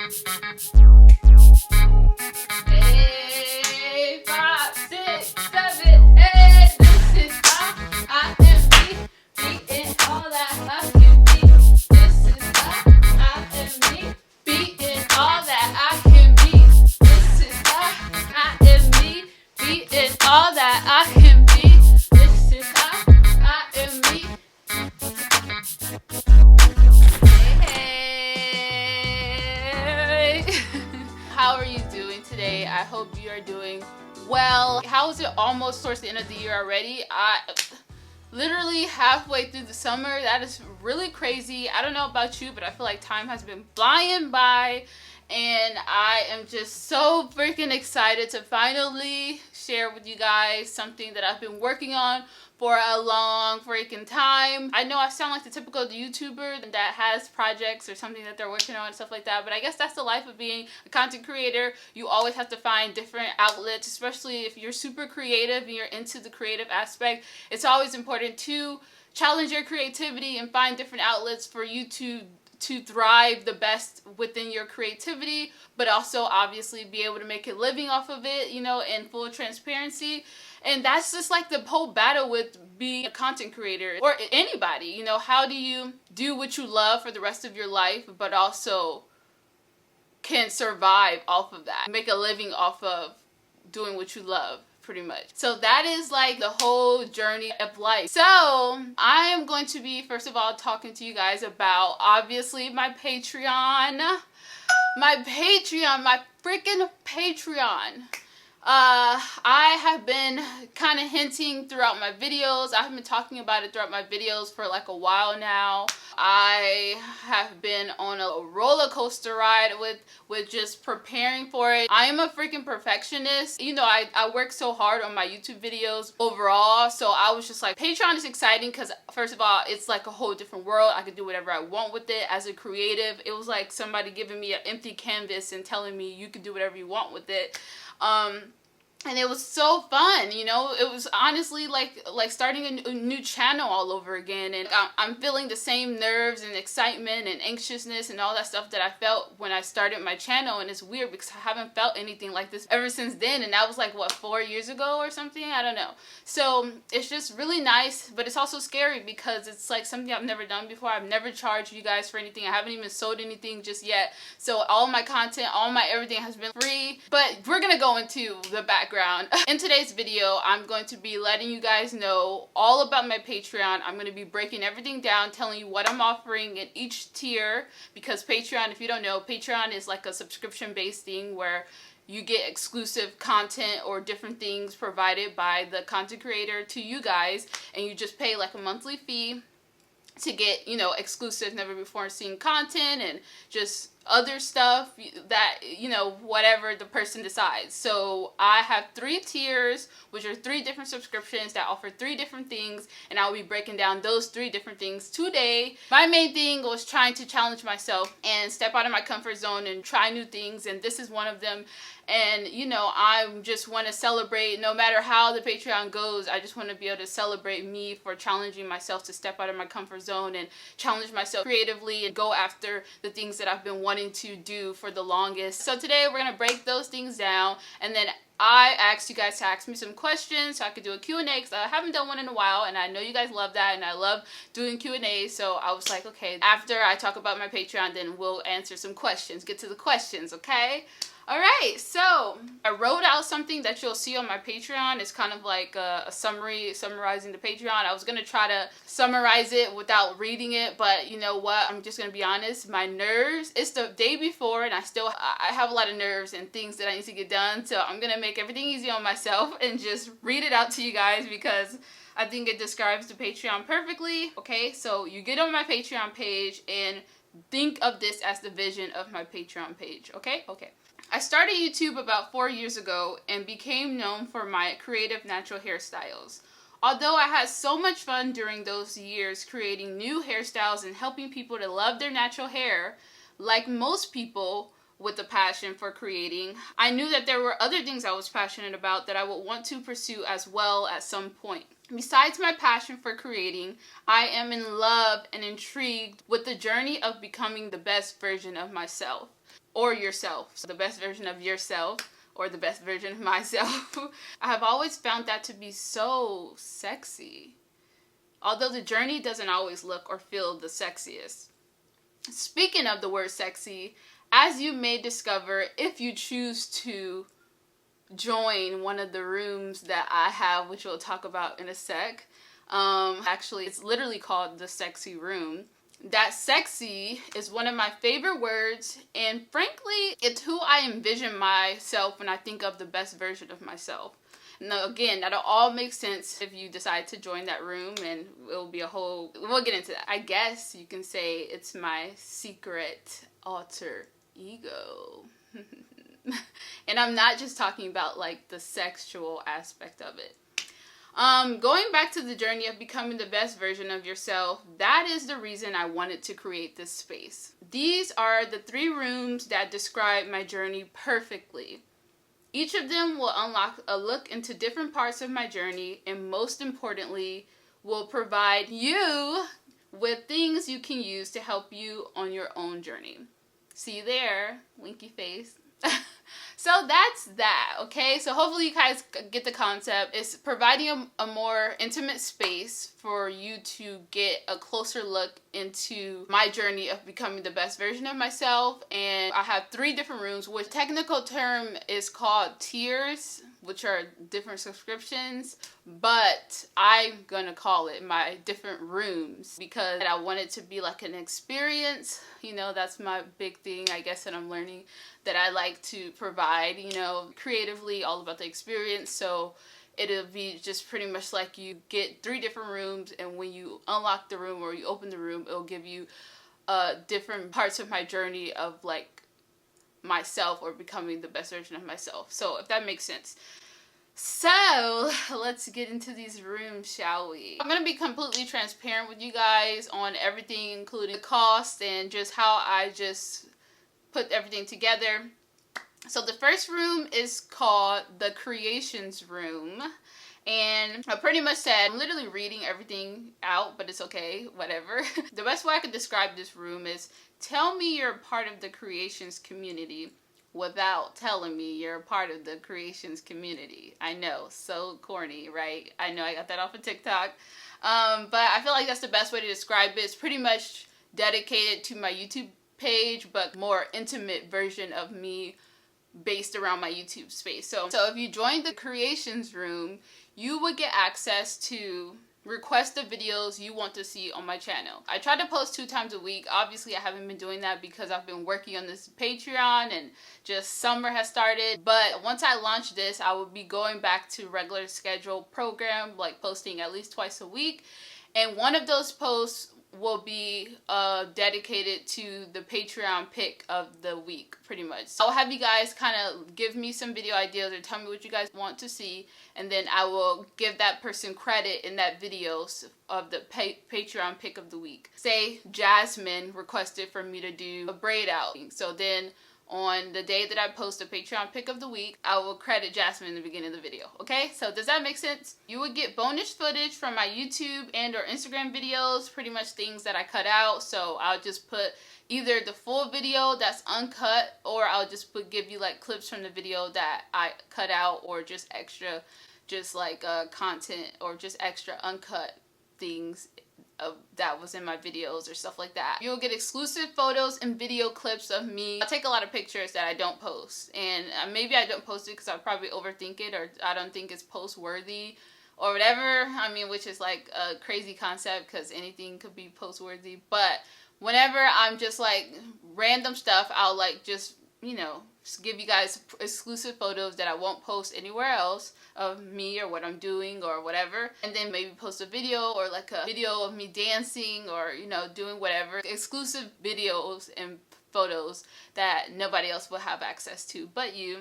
Hey, 5, 6, 7, 8. This is I am me, beating all that I can be. This is I am me, beating all that I can be. This is I am me, beating all that I can be. This is I am me. Hey. How are you doing today? I hope you are doing well. How is it almost towards the end of the year already? Literally halfway through the summer. That is really crazy. I don't know about you, but I feel like time has been flying by, and I am just so freaking excited to finally share with you guys something that I've been working on for a long freaking time. I know I sound like the typical YouTuber that has projects or something that they're working on and stuff like that, but I guess that's the life of being a content creator. You always have to find different outlets, especially if you're super creative and you're into the creative aspect. It's always important to challenge your creativity and find different outlets for you to thrive the best within your creativity, but also obviously be able to make a living off of it, you know, in full transparency. And that's just like the whole battle with being a content creator or anybody, you know. How do you do what you love for the rest of your life, but also can survive off of that, make a living off of doing what you love? Pretty much. So that is like the whole journey of life. So I am going to be, first of all, talking to you guys about obviously my Patreon. My freaking Patreon. I have been kind of hinting throughout my videos. I have been talking about it throughout my videos for like a while now. I have been on a roller coaster ride with just preparing for it. I am a freaking perfectionist. You know, I work so hard on my YouTube videos overall. So I was just like, Patreon is exciting because first of all, it's like a whole different world. I can do whatever I want with it as a creative. It was like somebody giving me an empty canvas and telling me you can do whatever you want with it. And it was so fun, you know. It was honestly like starting a new channel all over again, and I'm feeling the same nerves and excitement and anxiousness and all that stuff that I felt when I started my channel. And it's weird because I haven't felt anything like this ever since then, and that was like, what, 4 years ago or something? I don't know. So it's just really nice, but it's also scary because it's like something I've never done before. I've never charged you guys for anything. I haven't even sold anything just yet. So all my content, all my everything has been free. But we're gonna go into the background. In today's video, I'm going to be letting you guys know all about my Patreon. I'm going to be breaking everything down, telling you what I'm offering in each tier, because Patreon, if you don't know, Patreon is like a subscription-based thing where you get exclusive content or different things provided by the content creator to you guys, and you just pay like a monthly fee to get, you know, exclusive, never before seen content and just other stuff that, you know, whatever the person decides. So I have 3 tiers, which are 3 different subscriptions that offer 3 different things, and I'll be breaking down those 3 different things today. My main thing was trying to challenge myself and step out of my comfort zone and try new things, and this is one of them. And, you know, I just want to celebrate, no matter how the Patreon goes, I just want to be able to celebrate me for challenging myself to step out of my comfort zone and challenge myself creatively and go after the things that I've been wanting to do for the longest. So today we're going to break those things down, and then I asked you guys to ask me some questions so I could do a Q&A, because I haven't done one in a while, and I know you guys love that, and I love doing Q&A. So I was like, okay, after I talk about my Patreon, then we'll answer some questions, get to the questions, okay? Alright, so I wrote out something that you'll see on my Patreon. It's kind of like a summary, summarizing the Patreon. I was going to try to summarize it without reading it, but you know what? I'm just going to be honest. My nerves, it's the day before, and I have a lot of nerves and things that I need to get done. So I'm going to make everything easy on myself and just read it out to you guys, because I think it describes the Patreon perfectly. Okay, so you get on my Patreon page and think of this as the vision of my Patreon page. Okay? Okay. I started YouTube about 4 years ago and became known for my creative natural hairstyles. Although I had so much fun during those years creating new hairstyles and helping people to love their natural hair, like most people, with the passion for creating, I knew that there were other things I was passionate about that I would want to pursue as well at some point. Besides my passion for creating, I am in love and intrigued with the journey of becoming the best version of myself, or yourself. So the best version of yourself, or the best version of myself. I have always found that to be so sexy, although the journey doesn't always look or feel the sexiest. Speaking of the word sexy, as you may discover if you choose to join one of the rooms that I have, which we'll talk about in a sec. Actually, it's literally called the sexy room. That sexy is one of my favorite words, and frankly, it's who I envision myself when I think of the best version of myself. Now, again, that'll all make sense if you decide to join that room, and it'll be a whole, we'll get into that. I guess you can say it's my secret alter ego. And I'm not just talking about like the sexual aspect of it. Going back to the journey of becoming the best version of yourself, that is the reason I wanted to create this space. These are the 3 rooms that describe my journey perfectly. Each of them will unlock a look into different parts of my journey, and most importantly, will provide you with things you can use to help you on your own journey. See you there, winky face. So that's that, okay? So hopefully you guys get the concept. It's providing a more intimate space for you to get a closer look into my journey of becoming the best version of myself. And I have 3 different rooms, which technical term is called tiers, which are different subscriptions, but I'm gonna call it my different rooms because I want it to be like an experience. You know, that's my big thing, I guess, that I'm learning, that I like to provide, you know, creatively, all about the experience. So it'll be just pretty much like you get 3 different rooms, and when you unlock the room or you open the room, it'll give you different parts of my journey of like myself or becoming the best version of myself. So if that makes sense. So let's get into these rooms, shall we? I'm gonna be completely transparent with you guys on everything, including the cost and just how I just put everything together. So the first room is called the Creations Room. And I pretty much said, I'm literally reading everything out, but it's okay, whatever. The best way I could describe this room is, tell me you're a part of the Creations community without telling me you're a part of the Creations community. I know, so corny, right? I know, I got that off of TikTok. But I feel like that's the best way to describe it. It's pretty much dedicated to my YouTube page, but more intimate version of me based around my YouTube space. So if you join the Creations Room, you would get access to request the videos you want to see on my channel. I try to post 2 times a week. Obviously, I haven't been doing that because I've been working on this Patreon and just summer has started. But once I launch this, I will be going back to regular scheduled program, like posting at least twice a week. And one of those posts will be dedicated to the Patreon pick of the week, pretty much. So I'll have you guys kind of give me some video ideas or tell me what you guys want to see, and then I will give that person credit in that video of the Patreon pick of the week. Say Jasmine requested for me to do a braid out. So then on the day that I post a Patreon pick of the week, I will credit Jasmine in the beginning of the video, okay? So does that make sense? You would get bonus footage from my YouTube and or Instagram videos, pretty much things that I cut out. So I'll just put either the full video that's uncut, or I'll just give you like clips from the video that I cut out, or just extra, just like content, or just extra uncut things that was in my videos or stuff like that. You'll get exclusive photos and video clips of me. I take a lot of pictures that I don't post, and maybe I don't post it because I probably overthink it, or I don't think it's post worthy or whatever. I mean, which is like a crazy concept because anything could be post worthy. But whenever I'm just like random stuff, I'll like just, you know, just give you guys exclusive photos that I won't post anywhere else of me or what I'm doing or whatever, and then maybe post a video or like a video of me dancing or, you know, doing whatever. Exclusive videos and photos that nobody else will have access to but you.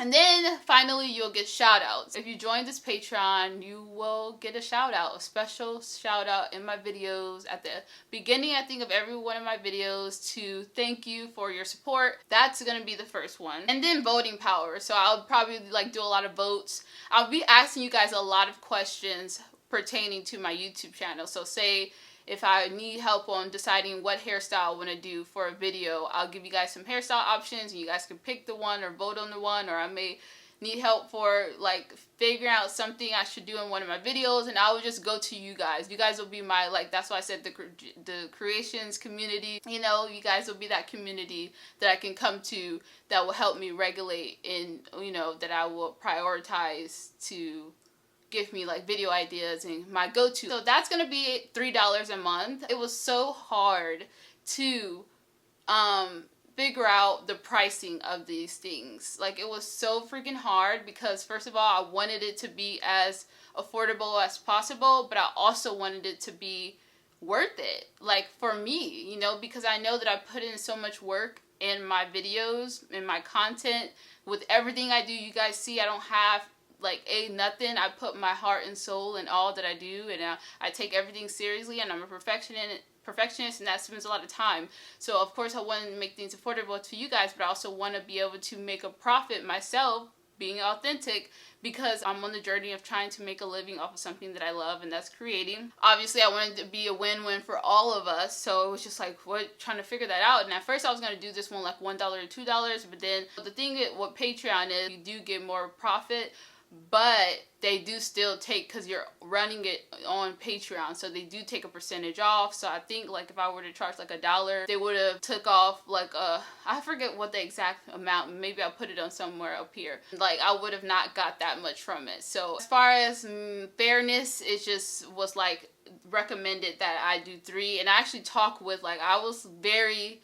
And then finally you'll get shout outs. If you join this Patreon, you will get a shout out, a special shout out in my videos at the beginning, I think, of every one of my videos to thank you for your support. That's gonna be the first one. And then voting power. So I'll probably like do a lot of votes. I'll be asking you guys a lot of questions pertaining to my YouTube channel. So say if I need help on deciding what hairstyle I want to do for a video, I'll give you guys some hairstyle options and you guys can pick the one or vote on the one, or I may need help for like figuring out something I should do in one of my videos, and I will just go to you guys. You guys will be my, like, that's why I said the creations community. You know, you guys will be that community that I can come to that will help me regulate, and you know, that I will prioritize to give me like video ideas and my go-to. So that's gonna be $3 a month. It was so hard to figure out the pricing of these things. Like, it was so freaking hard because first of all, I wanted it to be as affordable as possible, but I also wanted it to be worth it, like, for me, you know, because I know that I put in so much work in my videos, in my content, with everything I do. You guys see I don't have like nothing. I put my heart and soul in all that I do, and I take everything seriously, and I'm a perfectionist, and that spends a lot of time. So of course I want to make things affordable to you guys, but I also want to be able to make a profit myself, being authentic, because I'm on the journey of trying to make a living off of something that I love, and that's creating. Obviously I wanted it to be a win-win for all of us, so it was just like, trying to figure that out. And at first I was going to do this one like $1 or $2, but then the thing what Patreon is, you do get more profit, but they do still take, because you're running it on Patreon, so they do take a percentage off. So I think like if I were to charge like $1, they would have took off like I forget what the exact amount, maybe I'll put it on somewhere up here. Like, I would have not got that much from it. So as far as fairness, it just was like recommended that I do 3. And I actually talked with, like, I was very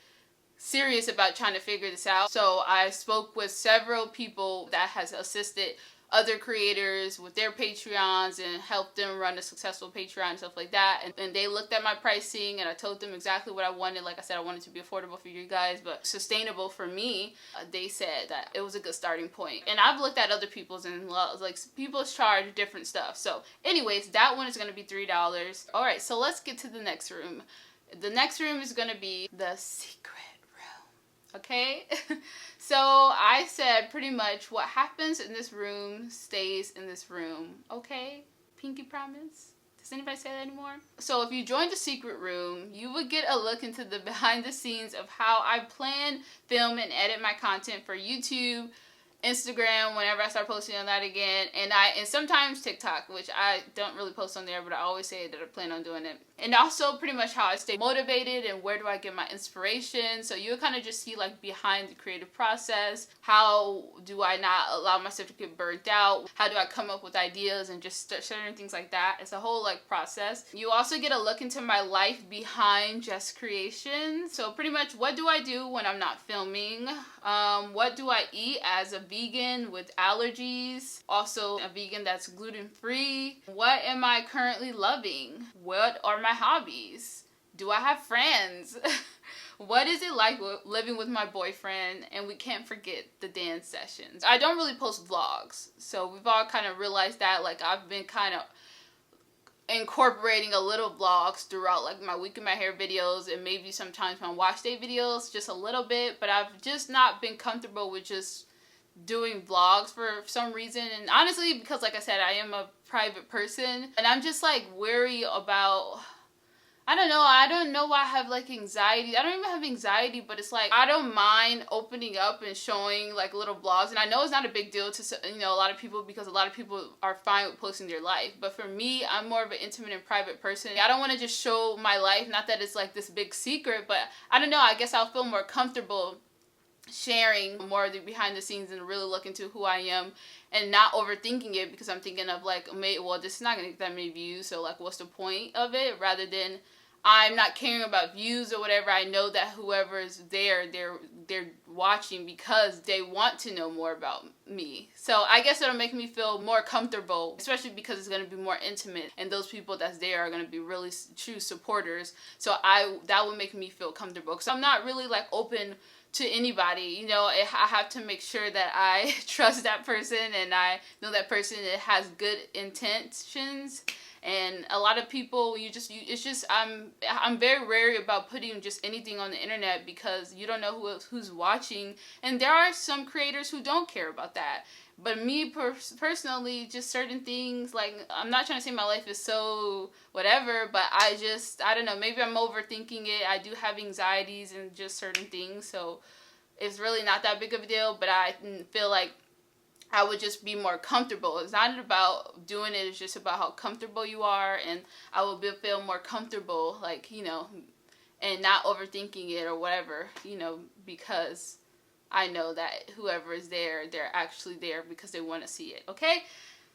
serious about trying to figure this out. So I spoke with several people that has assisted other creators with their Patreons and helped them run a successful Patreon and stuff like that. And they looked at my pricing, and I told them exactly what I wanted. Like I said, I wanted to be affordable for you guys, but sustainable for me. They said that it was a good starting point. And I've looked at other people's, and like, people charge different stuff. So anyways, that one is going to be $3. All right, so let's get to the next room. The next room is going to be the secret. Okay, so I said pretty much what happens in this room stays in this room. Okay, pinky promise? Does anybody say that anymore? So if you join the secret room, you would get a look into the behind the scenes of how I plan, film, and edit my content for YouTube, Instagram, whenever I start posting on that again, and sometimes TikTok, which I don't really post on there, but I always say that I plan on doing it. And also pretty much how I stay motivated and where do I get my inspiration. So you'll kind of just see like behind the creative process. How do I not allow myself to get burnt out? How do I come up with ideas and just start certain things like that? It's a whole like process. You also get a look into my life behind JessCreationss. So pretty much, what do I do when I'm not filming? What do I eat as a vegan with allergies? Also a vegan that's gluten-free. What am I currently loving? What are my hobbies? Do I have friends? What is it like living with my boyfriend? And we can't forget the dance sessions. I don't really post vlogs, so we've all kind of realized that. Like, I've been kind of incorporating a little vlogs throughout like my week in my hair videos, and maybe sometimes my wash day videos, just a little bit, but I've just not been comfortable with just doing vlogs for some reason. And honestly, because like I said, I am a private person, and I'm just like wary about, I don't know why I have like anxiety. I don't even have anxiety, but it's like I don't mind opening up and showing like little vlogs. And I know it's not a big deal to, you know, a lot of people, because a lot of people are fine with posting their life. But for me, I'm more of an intimate and private person. I don't want to just show my life. Not that it's like this big secret, but I don't know. I guess I'll feel more comfortable sharing more of the behind the scenes and really look into who I am and not overthinking it, because I'm thinking of like, well, this is not gonna get that many views, so like what's the point of it, rather than I'm not caring about views or whatever. I know that whoever is there, they're watching because they want to know more about me. So I guess it'll make me feel more comfortable, especially because it's going to be more intimate, and those people that's there are going to be really true supporters. So that would make me feel comfortable, because I'm not really like open to anybody. You know, I have to make sure that I trust that person and I know that person has good intentions. And a lot of people, I'm very wary about putting just anything on the internet, because you don't know who's watching. And there are some creators who don't care about that. But me personally, just certain things, like, I'm not trying to say my life is so whatever, but I don't know, maybe I'm overthinking it. I do have anxieties and just certain things, so it's really not that big of a deal. But I feel like I would just be more comfortable. It's not about doing it, it's just about how comfortable you are, and I will feel more comfortable, like, you know, and not overthinking it or whatever, you know, because I know that whoever is there, they're actually there because they want to see it, okay?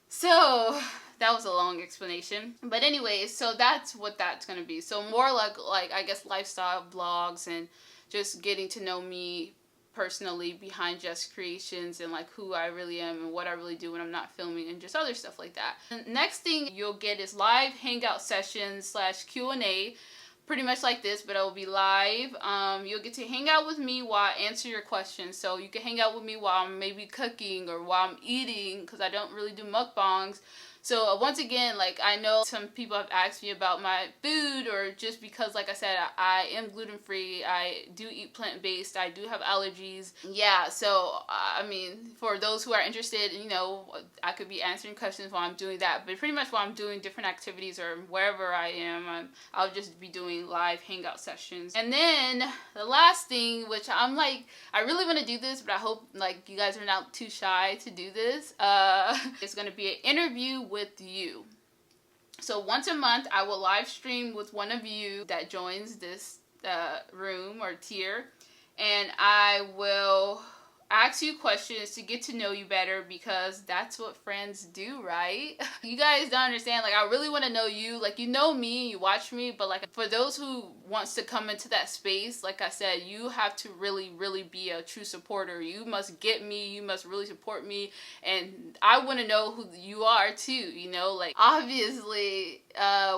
So that was a long explanation. But anyways, so that's what that's going to be. So more like I guess lifestyle vlogs and just getting to know me personally behind JessCreationss, and like who I really am and what I really do when I'm not filming, and just other stuff like that. The next thing you'll get is live hangout sessions / Q&A. Pretty much like this, but it will be live. You'll get to hang out with me while I answer your questions. So you can hang out with me while I'm maybe cooking or while I'm eating, because I don't really do mukbangs. So once again, like, I know some people have asked me about my food, or just because, like I said, I am gluten-free, I do eat plant-based, I do have allergies. Yeah, so, I mean, for those who are interested, you know, I could be answering questions while I'm doing that. But pretty much while I'm doing different activities or wherever I am, I'll just be doing live hangout sessions. And then the last thing, which I'm like, I really want to do this, but I hope, like, you guys are not too shy to do this. It's going to be an interview with you. So once a month, I will live stream with one of you that joins this room or tier, and I will ask you questions to get to know you better, because that's what friends do, right? You guys don't understand. Like, I really want to know you. Like, you know me, you watch me, but like, for those who wants to come into that space, like I said, you have to really, really be a true supporter. You must get me. You must really support me. And I want to know who you are too, you know? Like, obviously,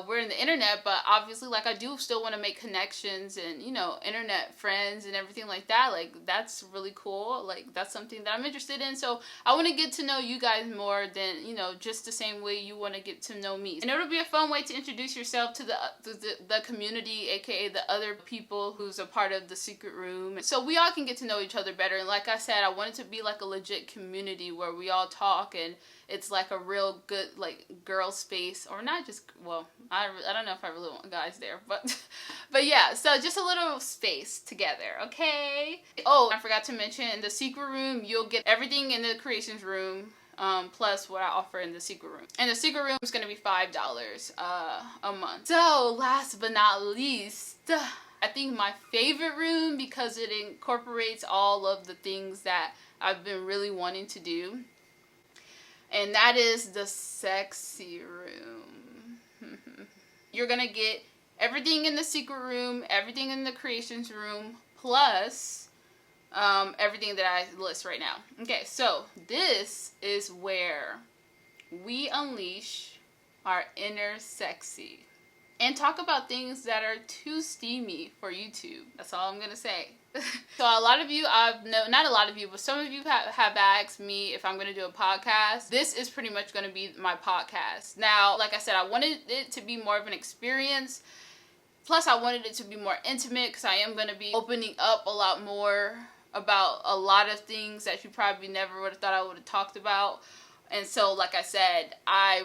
we're in the internet, but obviously, like, I do still want to make connections and, you know, internet friends and everything like that. Like, that's really cool. Like, that's something that I'm interested in. So I want to get to know you guys more than, you know, just the same way you want to get to know me. And it'll be a fun way to introduce yourself to the community, aka the other people who's a part of the secret room. So we all can get to know each other better. And like I said, I want it to be like a legit community where we all talk, and it's like a real good, like, girl space, or not just, well, I don't know if I really want guys there, but yeah, so just a little space together, okay? Oh, I forgot to mention, in the secret room, you'll get everything in the creations room, plus what I offer in the secret room. And the secret room is going to be $5 a month. So last but not least, I think my favorite room, because it incorporates all of the things that I've been really wanting to do, and that is the sexy room. You're going to get everything in the secret room, everything in the creations room, plus everything that I list right now. Okay, so this is where we unleash our inner sexy and talk about things that are too steamy for YouTube. That's all I'm going to say. So a lot of you, not a lot of you, but some of you have asked me if I'm going to do a podcast. This is pretty much going to be my podcast. Now, like I said, I wanted it to be more of an experience. Plus, I wanted it to be more intimate, because I am going to be opening up a lot more about a lot of things that you probably never would have thought I would have talked about. And so, like I said, I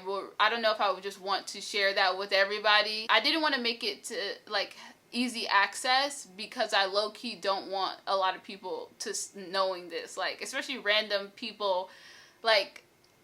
don't know if I would just want to share that with everybody. I didn't want to make it to, like, easy access, because I low-key don't want a lot of people to knowing this, like, especially random people. Like,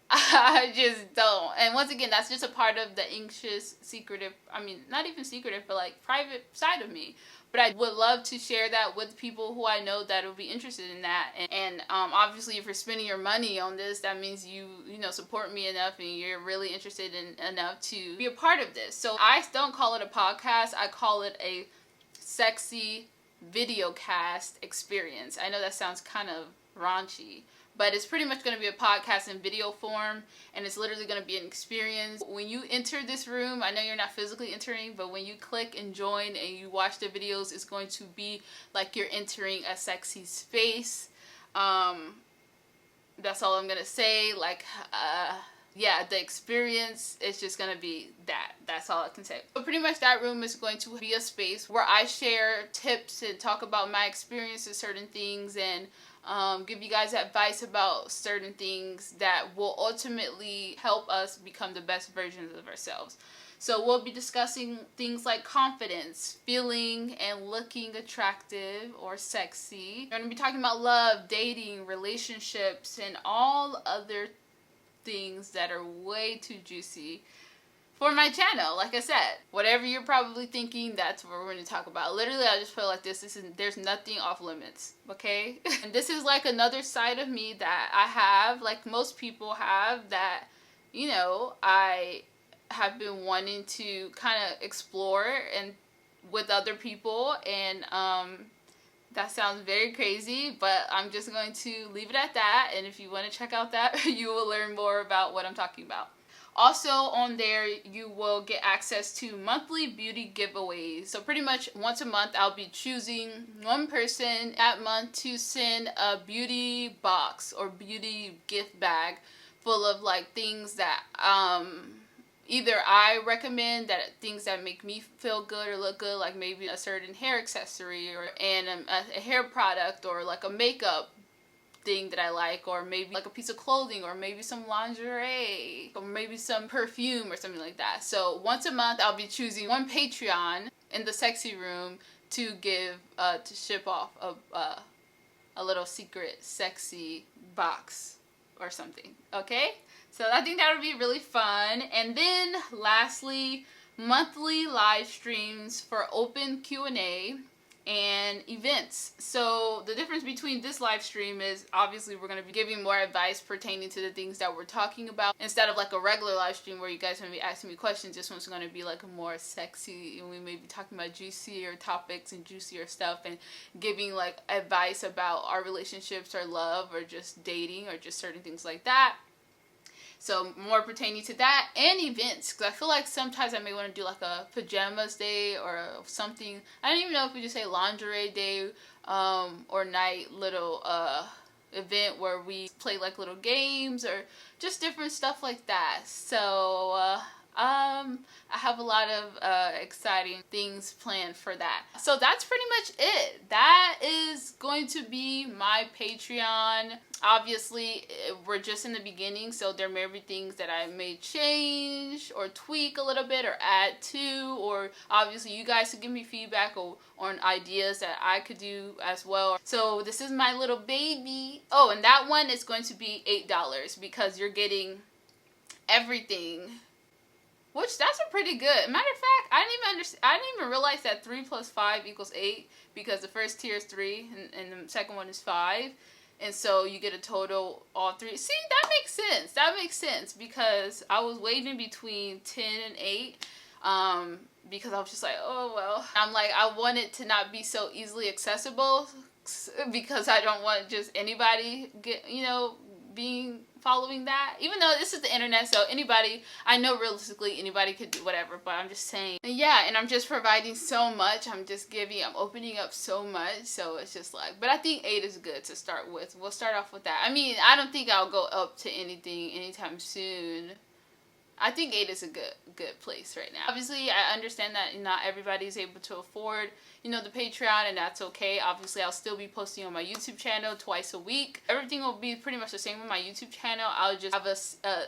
I just don't. And once again, that's just a part of the anxious, secretive, I mean, not even secretive, but like private side of me. But I would love to share that with people who I know that will be interested in that. And obviously, if you're spending your money on this, that means you know, support me enough and you're really interested in enough to be a part of this. So I don't call it a podcast. I call it a sexy video cast experience. I know that sounds kind of raunchy, but it's pretty much going to be a podcast in video form, and it's literally going to be an experience. When you enter this room, I know you're not physically entering, but when you click and join and you watch the videos, it's going to be like you're entering a sexy space. That's all I'm going to say. Like, yeah, the experience is just going to be that. That's all I can say. But pretty much that room is going to be a space where I share tips and talk about my experience with certain things, and give you guys advice about certain things that will ultimately help us become the best versions of ourselves. So we'll be discussing things like confidence, feeling and looking attractive or sexy. We're going to be talking about love, dating, relationships, and all other things that are way too juicy for my channel. Like I said, whatever you're probably thinking, that's what we're going to talk about. Literally, I just feel like there's nothing off limits, okay? And this is like another side of me that I have, like most people have, that, you know, I have been wanting to kind of explore and with other people, and that sounds very crazy, but I'm just going to leave it at that. And if you want to check out that, you will learn more about what I'm talking about. Also on there, you will get access to monthly beauty giveaways. So pretty much once a month, I'll be choosing one person that month to send a beauty box or beauty gift bag full of like things that either I recommend, that things that make me feel good or look good, like maybe a certain hair accessory or a hair product, or like a makeup thing that I like, or maybe like a piece of clothing, or maybe some lingerie, or maybe some perfume or something like that. So once a month, I'll be choosing one Patreon in the sexy room to give to ship off a little secret sexy box or something. Okay, so I think that would be really fun. And then lastly, monthly live streams for open Q&A and events. So the difference between this live stream is obviously we're going to be giving more advice pertaining to the things that we're talking about, instead of like a regular live stream where you guys are going to be asking me questions. This one's going to be like a more sexy, and we may be talking about juicier topics and juicier stuff, and giving like advice about our relationships or love or just dating or just certain things like that. So more pertaining to that, and events, because I feel like sometimes I may want to do like a pajamas day or something. I don't even know if we just say lingerie day or night little event where we play like little games or just different stuff like that. So I have a lot of exciting things planned for that. So that's pretty much it. That is going to be my Patreon. Obviously, we're just in the beginning, so there may be things that I may change or tweak a little bit or add to, or obviously you guys can give me feedback on ideas that I could do as well. So this is my little baby. Oh, and that one is going to be $8 because you're getting everything. Which, that's a pretty good. Matter of fact, I didn't even realize that 3 plus 5 equals 8, because the first tier is 3 and the second one is 5. And so you get a total all 3. See, that makes sense. That makes sense, because I was waving between 10 and 8. Because I was just like, oh well. I'm like, I want it to not be so easily accessible, because I don't want just anybody following that. Even though this is the internet, so anybody, I know realistically anybody could do whatever, but I'm just saying. Yeah, and I'm just providing so much. I'm opening up so much, so it's just like, but I think 8 is good to start with. We'll start off with that. I mean, I don't think I'll go up to anything anytime soon. I think 8 is a good place right now. Obviously, I understand that not everybody is able to afford, the Patreon, and that's okay. Obviously, I'll still be posting on my YouTube channel twice a week. Everything will be pretty much the same on my YouTube channel. I'll just have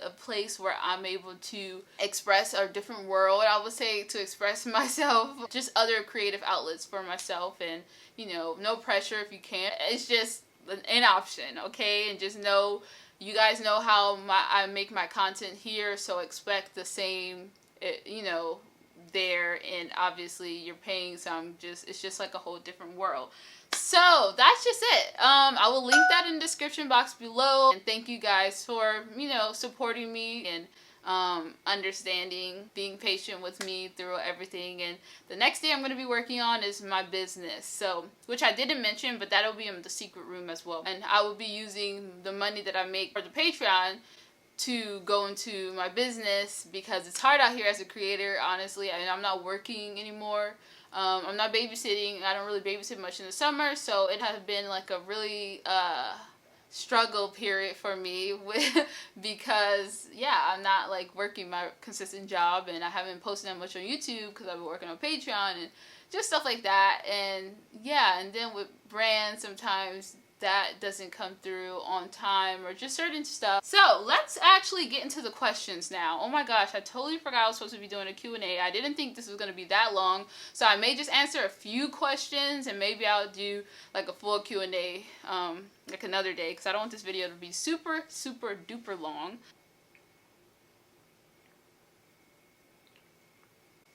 a place where I'm able to express a different world, I would say, to express myself. Just other creative outlets for myself, and, no pressure if you can't. It's just an option, okay? And just know, you guys know how I make my content here, so expect the same, there, and obviously you're paying, so it's just like a whole different world. So that's just it. I will link that in the description box below, and thank you guys for, supporting me and understanding, being patient with me through everything. And the next thing I'm going to be working on is my business. So, which I didn't mention, but that'll be in the secret room as well. And I will be using the money that I make for the Patreon to go into my business, because it's hard out here as a creator, honestly. I mean, I'm not working anymore. I'm not babysitting. I don't really babysit much in the summer, so it has been like a really struggle period for me because I'm not like working my consistent job, and I haven't posted that much on YouTube because I've been working on Patreon and just stuff like that. And and then with brands, sometimes that doesn't come through on time, or just certain stuff. So let's actually get into the questions now. Oh my gosh, I totally forgot I was supposed to be doing a Q&A. I didn't think this was going to be that long, so I may just answer a few questions, and maybe I'll do like a full Q&A like another day, because I don't want this video to be super duper long.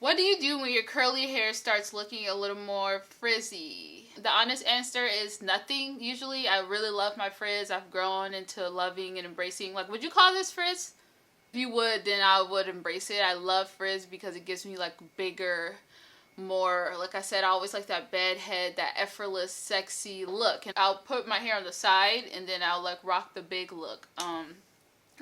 What do you do when your curly hair starts looking a little more frizzy? The honest answer is nothing. Usually, I really love my frizz. I've grown into loving and embracing. Like, would you call this frizz? If you would, then I would embrace it. I love frizz because it gives me like bigger, more, like I said, I always like that bedhead, that effortless, sexy look. And I'll put my hair on the side, and then I'll like rock the big look.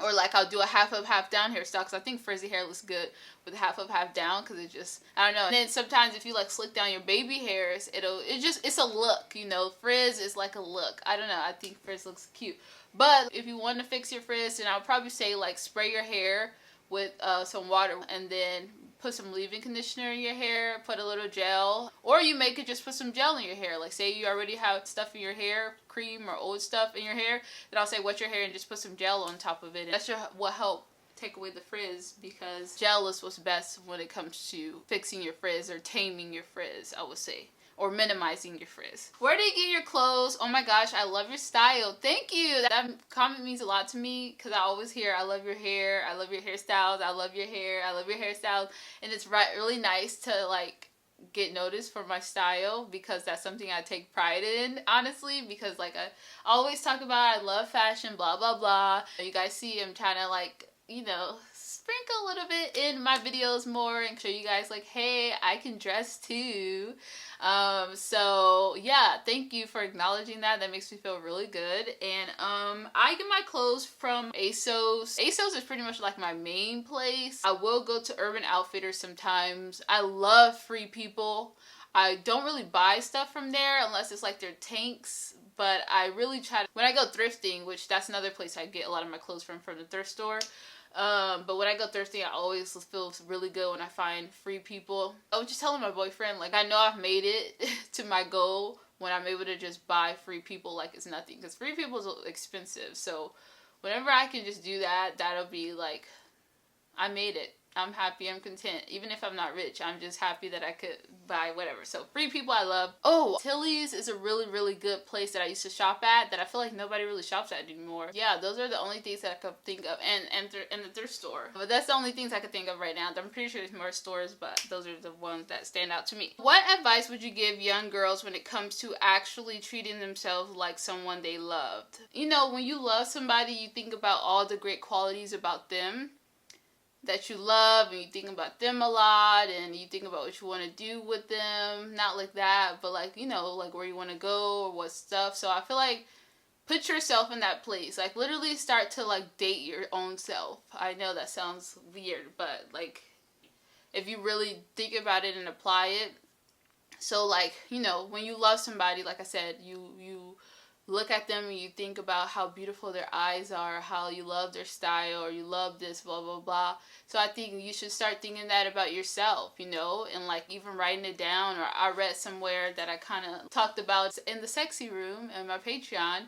Or like I'll do a half up, half down hairstyle, because I think frizzy hair looks good with half up, half down, because it just, I don't know. And then sometimes if you like slick down your baby hairs, it's a look, you know. Frizz is like a look. I don't know, I think frizz looks cute. But if you want to fix your frizz, then I'll probably say like spray your hair with some water, and then put some leave-in conditioner in your hair, put a little gel, or you could just put some gel in your hair. Like, say you already have stuff in your hair, cream or old stuff in your hair, then I'll say wet your hair and just put some gel on top of it. And that will help take away the frizz, because gel is what's best when it comes to fixing your frizz or taming your frizz, I would say. Or minimizing your frizz. Where do you get your clothes? Oh my gosh, I love your style. Thank you. That comment means a lot to me, because I always hear, I love your hair, I love your hairstyles, I love your hair, I love your hairstyles. And it's really nice to like get noticed for my style, because that's something I take pride in, honestly, because like I always talk about, I love fashion, blah blah blah. You guys see I'm trying to like, you know, sprinkle a little bit in my videos more and show you guys like, hey, I can dress too. So yeah, thank you for acknowledging that. That makes me feel really good. And I get my clothes from ASOS. ASOS is pretty much like my main place. I will go to Urban Outfitters sometimes. I love Free People. I don't really buy stuff from there unless it's like their tanks, but I really try to, when I go thrifting, which that's another place I get a lot of my clothes from the thrift store. But when I go thrifting, I always feel really good when I find Free People. I was just telling my boyfriend, like, I know I've made it to my goal when I'm able to just buy Free People like it's nothing, because Free People is expensive. So whenever I can just do that, that'll be like, I made it. I'm happy, I'm content. Even if I'm not rich, I'm just happy that I could buy whatever. So Free People I love. Oh, Tilly's is a really good place that I used to shop at that I feel like nobody really shops at anymore. Yeah, those are the only things that I could think of. And the thrift store. But that's the only things I could think of right now. I'm pretty sure there's more stores, but those are the ones that stand out to me. What advice would you give young girls when it comes to actually treating themselves like someone they loved? You know, when you love somebody, you think about all the great qualities about them that you love, and you think about them a lot, and you think about what you want to do with them. Not like that, but like, you know, like where you want to go or what stuff. So I feel like put yourself in that place. Like literally start to like date your own self. I know that sounds weird, but like if you really think about it and apply it. So like, you know, when you love somebody, like I said, you look at them and you think about how beautiful their eyes are, how you love their style, or you love this, blah, blah, blah. So I think you should start thinking that about yourself, you know, and like even writing it down. Or I read somewhere that I kind of talked about in the sexy room in my Patreon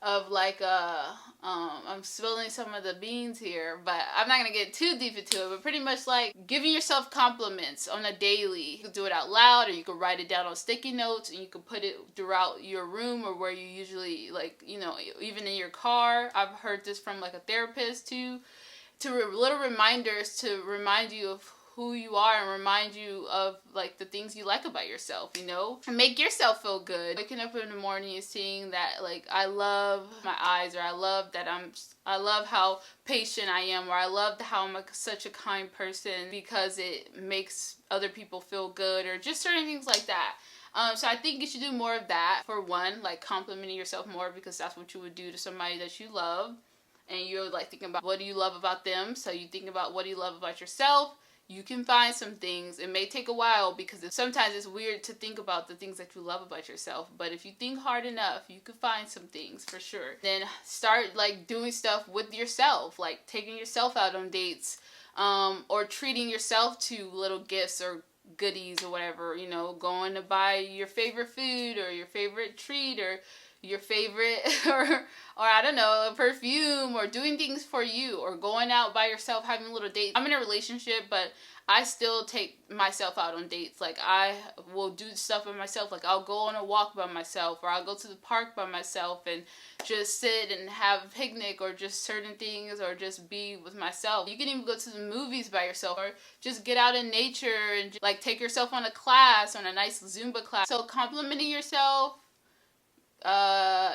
of like, I'm spilling some of the beans here, but I'm not going to get too deep into it, but pretty much like giving yourself compliments on a daily. You can do it out loud, or you can write it down on sticky notes, and you can put it throughout your room or where you usually, like, you know, even in your car. I've heard this from like a therapist too, to little reminders to remind you of who you are and remind you of like the things you like about yourself, you know? And make yourself feel good. Waking up in the morning and seeing that like I love my eyes, or I love how patient I am, or I love how I'm such a kind person because it makes other people feel good, or just certain things like that. So I think you should do more of that. For one, like complimenting yourself more, because that's what you would do to somebody that you love. And you're like thinking about what do you love about them. So you think about what do you love about yourself. You can find some things. It may take a while because sometimes it's weird to think about the things that you love about yourself. But if you think hard enough, you can find some things for sure. Then start like doing stuff with yourself, like taking yourself out on dates, or treating yourself to little gifts or goodies or whatever, you know, going to buy your favorite food or your favorite treat or your favorite or I don't know, a perfume, or doing things for you, or going out by yourself, having a little date. I'm in a relationship, but I still take myself out on dates. Like I will do stuff by myself. Like I'll go on a walk by myself, or I'll go to the park by myself and just sit and have a picnic, or just certain things, or just be with myself. You can even go to the movies by yourself, or just get out in nature and just, like take yourself on a class, on a nice Zumba class. So complimenting yourself,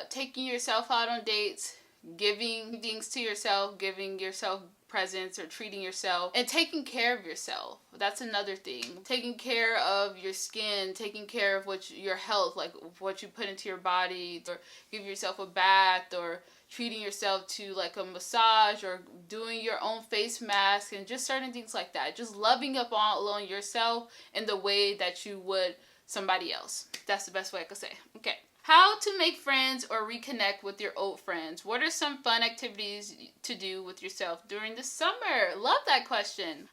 taking yourself out on dates, giving things to yourself, giving yourself presents, or treating yourself, and taking care of yourself. That's another thing. Taking care of your skin, taking care of your health, like what you put into your body, or give yourself a bath, or treating yourself to like a massage, or doing your own face mask, and just certain things like that. Just loving up on yourself in the way that you would somebody else. That's the best way I could say. Okay. How to make friends or reconnect with your old friends. What are some fun activities to do with yourself during the summer? Love that question.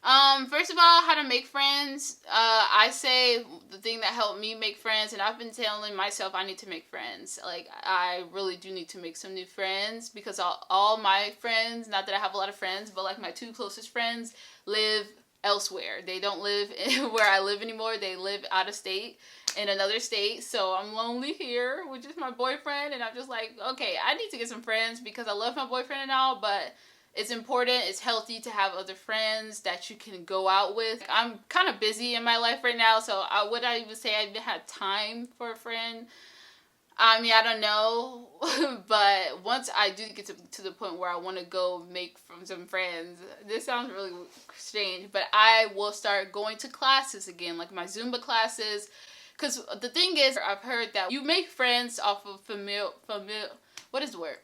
First of all, how to make friends. I say the thing that helped me make friends, and I've been telling myself I need to make friends. Like, I really do need to make some new friends, because all my friends, not that I have a lot of friends, but like my two closest friends live elsewhere. They don't live where I live anymore. They live out of state, in another state. So I'm lonely here with just my boyfriend, and I'm just like, okay, I need to get some friends, because I love my boyfriend and all, but it's important, it's healthy to have other friends that you can go out with. I'm kind of busy in my life right now, so would I even say I even had time for a friend? I mean, I don't know, but once I do get to the point where I want to go make some friends, this sounds really strange, but I will start going to classes again, like my Zumba classes, because the thing is, I've heard that you make friends off of what is the word?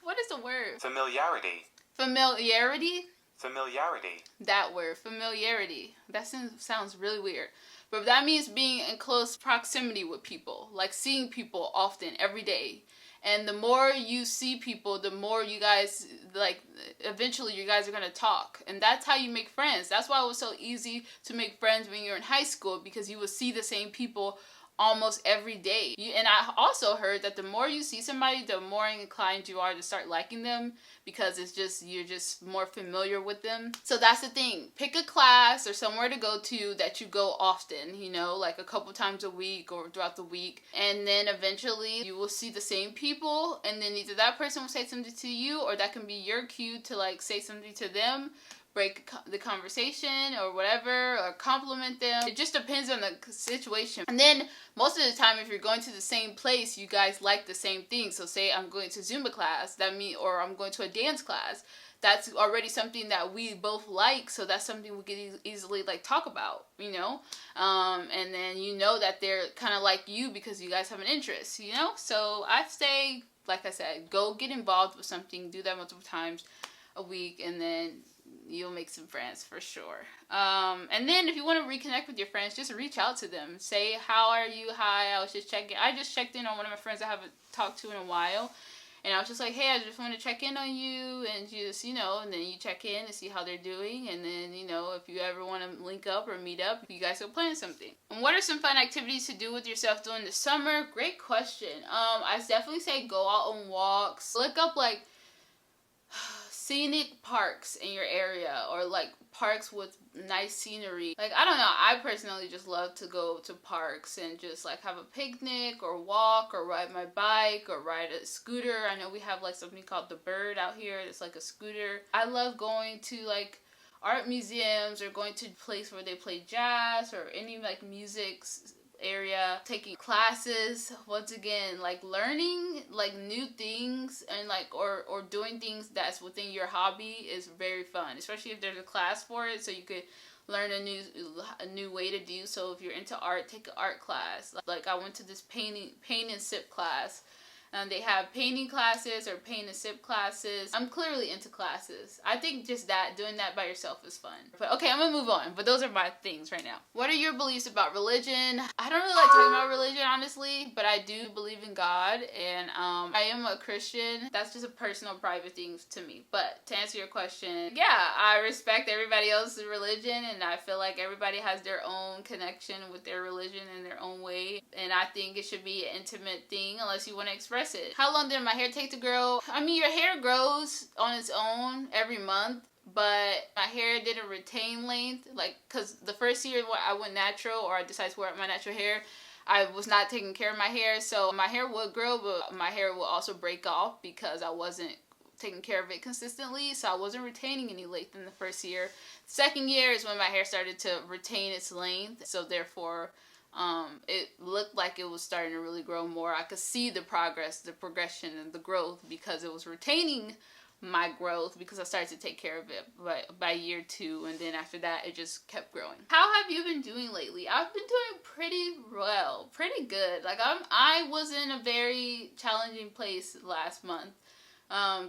What is the word? Familiarity. Familiarity? Familiarity. That word, familiarity. That sounds really weird. But that means being in close proximity with people, like seeing people often, every day. And the more you see people, the more you guys, like, eventually you guys are going to talk. And that's how you make friends. That's why it was so easy to make friends when you're in high school, because you would see the same people almost every day. And I also heard that the more you see somebody, the more inclined you are to start liking them, because you're just more familiar with them. So that's the thing. Pick a class or somewhere to go to that you go often, you know, like a couple times a week or throughout the week. And then eventually you will see the same people, and then either that person will say something to you, or that can be your cue to like say something to them, break the conversation or whatever, or compliment them. It just depends on the situation. And then most of the time, if you're going to the same place, you guys like the same thing. So say I'm going to Zumba class, or I'm going to a dance class. That's already something that we both like, so that's something we can easily like talk about, you know? And then you know that they're kind of like you because you guys have an interest, you know? So I say, like I said, go get involved with something, do that multiple times a week, and then you'll make some friends for sure. And then if you want to reconnect with your friends, just reach out to them. Say, how are you? Hi, I was just checking. I just checked in on one of my friends I haven't talked to in a while. And I was just like, hey, I just want to check in on you. And just, you know, and then you check in and see how they're doing. And then, you know, if you ever want to link up or meet up, you guys will plan something. And what are some fun activities to do with yourself during the summer? Great question. I definitely say go out on walks. Look up like scenic parks in your area, or like parks with nice scenery. Like, I don't know, I personally just love to go to parks and just like have a picnic or walk or ride my bike or ride a scooter. I know we have like something called the Bird out here. It's like a scooter. I love going to like art museums or going to a place where they play jazz or any like music area, taking classes. Once again, like learning like new things and like or doing things that's within your hobby is very fun, especially if there's a class for it, so you could learn a new way to do. So if you're into art, take an art class. Like I went to this paint and sip class. They have painting classes or paint and sip classes. I'm clearly into classes. I think just that, doing that by yourself is fun. But okay, I'm gonna move on. But those are my things right now. What are your beliefs about religion? I don't really like talking about religion, honestly, but I do believe in God, and I am a Christian. That's just a personal, private thing to me. But to answer your question, yeah, I respect everybody else's religion, and I feel like everybody has their own connection with their religion in their own way. And I think it should be an intimate thing unless you want to express it. How long did my hair take to grow? I mean, your hair grows on its own every month, but my hair didn't retain length. Like, because the first year I went natural, or I decided to wear my natural hair, I was not taking care of my hair. So my hair would grow, but my hair will also break off because I wasn't taking care of it consistently. So I wasn't retaining any length in the first year. Second year is when my hair started to retain its length. So therefore, it looked like it was starting to really grow more. I could see the progress, the progression, and the growth because it was retaining my growth because I started to take care of it by year 2, and then after that it just kept growing. How have you been doing lately? I've been doing pretty well, pretty good. Like I was in a very challenging place last month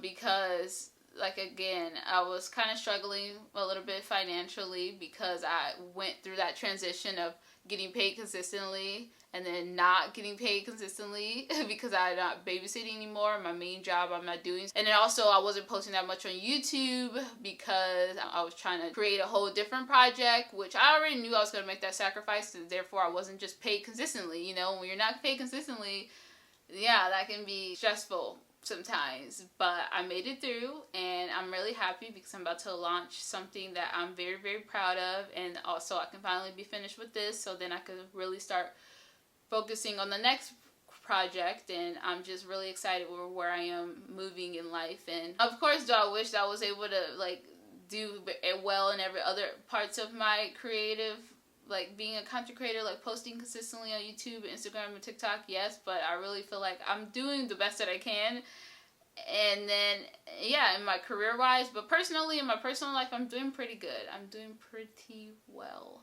because, like, again, I was kind of struggling a little bit financially because I went through that transition of getting paid consistently and then not getting paid consistently because I'm not babysitting anymore. My main job I'm not doing. And then also I wasn't posting that much on YouTube because I was trying to create a whole different project, which I already knew I was going to make that sacrifice, and therefore I wasn't just paid consistently. You know, when you're not paid consistently, yeah, that can be stressful sometimes, but I made it through, and I'm really happy because I'm about to launch something that I'm very, very proud of, and also I can finally be finished with this, so then I could really start focusing on the next project. And I'm just really excited where I am moving in life. And of course, do I wish that I was able to like do well in every other parts of my creative, like being a content creator, like posting consistently on YouTube, Instagram, and TikTok, yes, but I really feel like I'm doing the best that I can. And then, yeah, in my career-wise, but personally, in my personal life, I'm doing pretty good. I'm doing pretty well.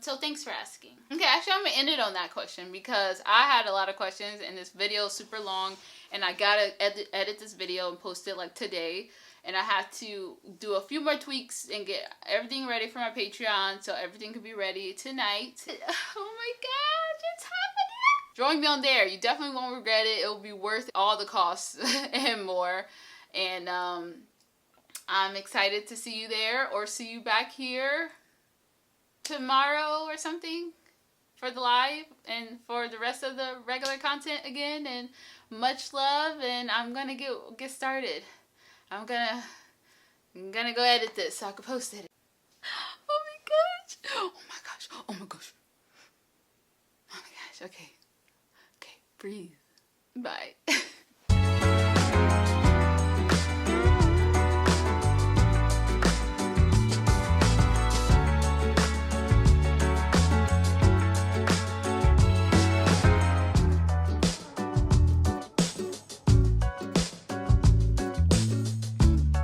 So thanks for asking. Okay, actually, I'm gonna end it on that question because I had a lot of questions, and this video is super long, and I gotta edit this video and post it like today. And I have to do a few more tweaks and get everything ready for my Patreon so everything could be ready tonight. Oh my gosh, it's happening! Join me on there. You definitely won't regret it. It will be worth all the costs and more. And I'm excited to see you there, or see you back here tomorrow or something for the live and for the rest of the regular content again. And much love, and I'm gonna get started. I'm gonna go edit this so I can post it. Oh my gosh. Oh my gosh. Oh my gosh. Oh my gosh. Okay. Okay, breathe. Bye.